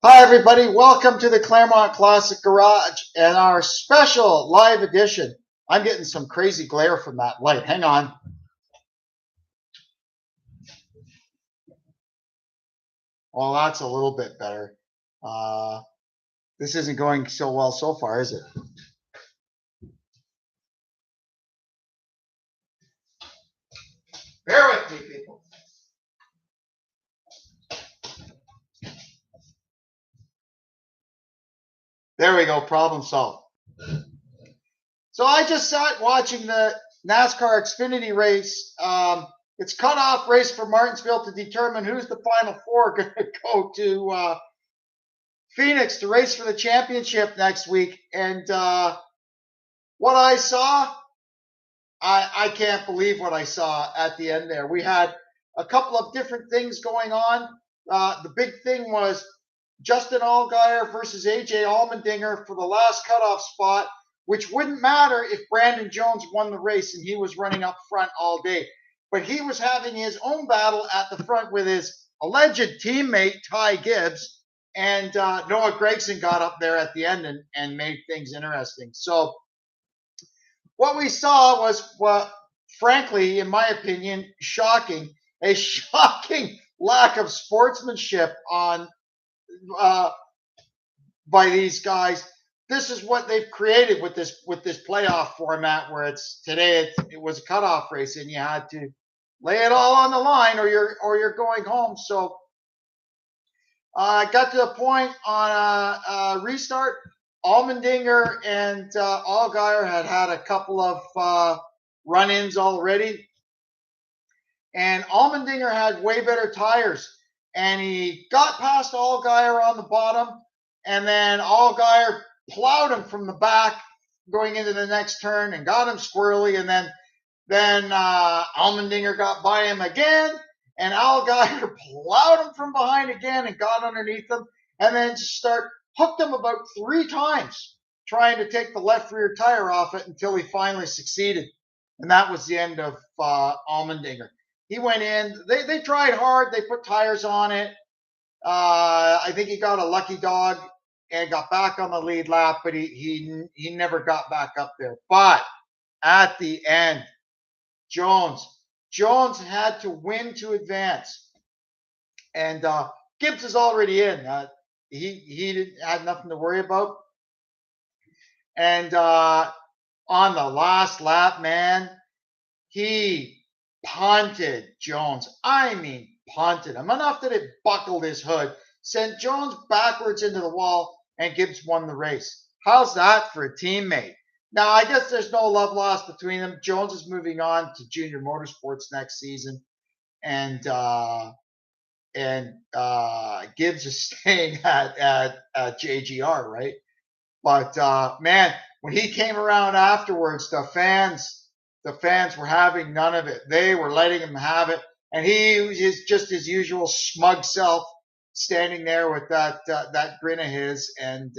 Hi, everybody. Welcome to the Claremont Classic Garage and our special live edition. I'm getting some crazy glare from that light. Hang on. Well, that's a little bit better. Uh, this isn't going so well so far, is it? Bear with me, people. There we go. Problem solved. So I just sat watching the NASCAR Xfinity race. It's cutoff race for Martinsville to determine who's the final four going to go to Phoenix to race for the championship next week. And what I saw, I can't believe what I saw at the end there. We had a couple of different things going on. The big thing was Justin Allgaier versus AJ Allmendinger for the last cutoff spot, which wouldn't matter if Brandon Jones won the race and he was running up front all day. But he was having his own battle at the front with his alleged teammate, Ty Gibbs, and Noah Gragson got up there at the end and made things interesting. So what we saw was what, frankly, in my opinion, shocking. A shocking lack of sportsmanship on uh, by these guys. This is what they've created with this playoff format, where it's today it was a cutoff race, and you had to lay it all on the line, or you're going home. So got to a point on a restart. Allmendinger and Allgaier had a couple of run-ins already, and Allmendinger had way better tires, and he got past Allgaier on the bottom, and then Allgaier plowed him from the back going into the next turn and got him squirrely, and then Allmendinger got by him again, and Allgaier plowed him from behind again and got underneath him, and then hooked him about 3 times trying to take the left rear tire off it until he finally succeeded. And that was the end of Allmendinger. He went in. They tried hard. They put tires on it. I think he got a lucky dog and got back on the lead lap, but he never got back up there. But at the end, Jones had to win to advance, and Gibbs is already in. He had nothing to worry about. And on the last lap, man, he punted Jones. I mean, punted him enough that it buckled his hood, sent Jones backwards into the wall, and Gibbs won the race. How's that for a teammate? Now, I guess there's no love lost between them. Jones is moving on to junior motorsports next season, and Gibbs is staying at JGR, right? But man, when he came around afterwards, the fans were having none of it. They were letting him have it, and he was just his usual smug self, standing there with that grin of his, and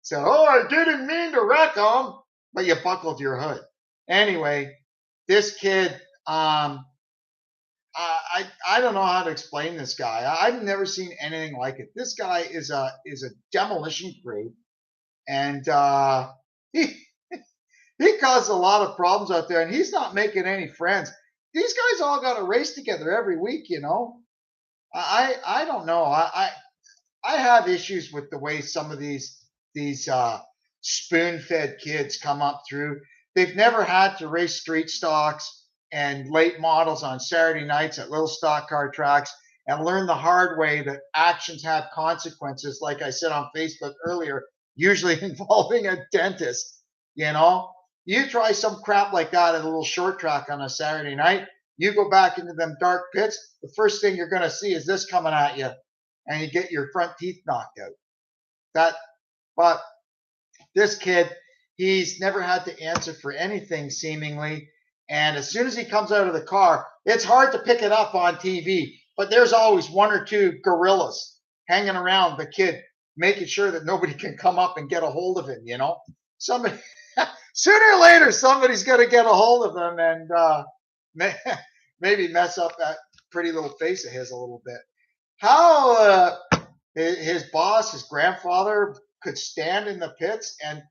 said, "Oh, I didn't mean to wreck him," but you buckled your hood. Anyway, this kid, I don't know how to explain this guy. I've never seen anything like it. This guy is a demolition crew, and he he caused a lot of problems out there, and he's not making any friends. These guys all got to race together every week, you know. I don't know. I have issues with the way some of these spoon-fed kids come up through. They've never had to race street stocks and late models on Saturday nights at little stock car tracks and learn the hard way that actions have consequences, like I said on Facebook earlier, usually involving a dentist. You know, you try some crap like that at a little short track on a Saturday night, you go back into them dark pits, the first thing you're going to see is this coming at you, and you get your front teeth knocked out. That, but this kid, he's never had to answer for anything seemingly. And as soon as he comes out of the car, it's hard to pick it up on TV, but there's always one or two gorillas hanging around the kid, making sure that nobody can come up and get a hold of him, you know? Somebody, sooner or later, somebody's going to get a hold of him and maybe mess up that pretty little face of his a little bit. How His boss, his grandfather, could stand in the pits and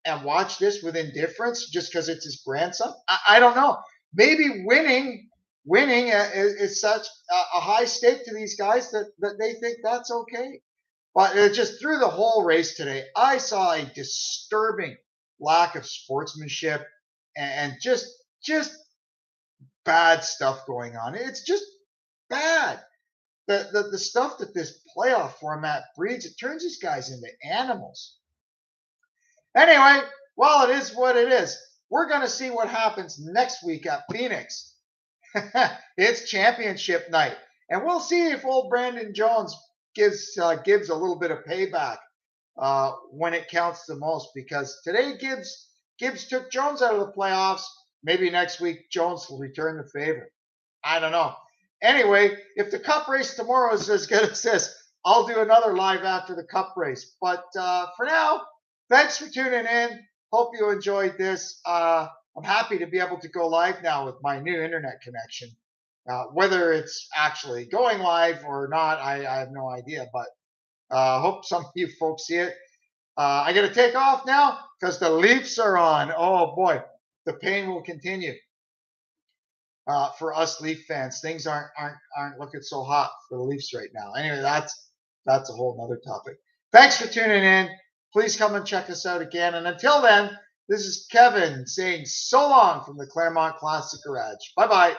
and watch this with indifference just because it's his grandson. I don't know. Maybe winning is such a high stake to these guys that they think that's okay. But just through the whole race today, I saw a disturbing lack of sportsmanship and just bad stuff going on. It's just bad. The stuff that this playoff format breeds, it turns these guys into animals. Anyway, well, it is what it is. We're going to see what happens next week at Phoenix. It's championship night, and we'll see if old Brandon Jones gives a little bit of payback when it counts the most. Because today Gibbs took Jones out of the playoffs. Maybe next week Jones will return the favor. I don't know. Anyway, if the Cup race tomorrow is as good as this, I'll do another live after the Cup race. But for now, thanks for tuning in. Hope you enjoyed this. I'm happy to be able to go live now with my new internet connection. Whether it's actually going live or not, I have no idea. But hope some of you folks see it. I got to take off now because the Leafs are on. Oh boy, the pain will continue. For us Leaf fans, things aren't looking so hot for the Leafs right now. Anyway, that's a whole nother topic. Thanks for tuning in. Please come and check us out again. And until then, this is Kevin saying so long from the Claremont Classic Garage. Bye-bye.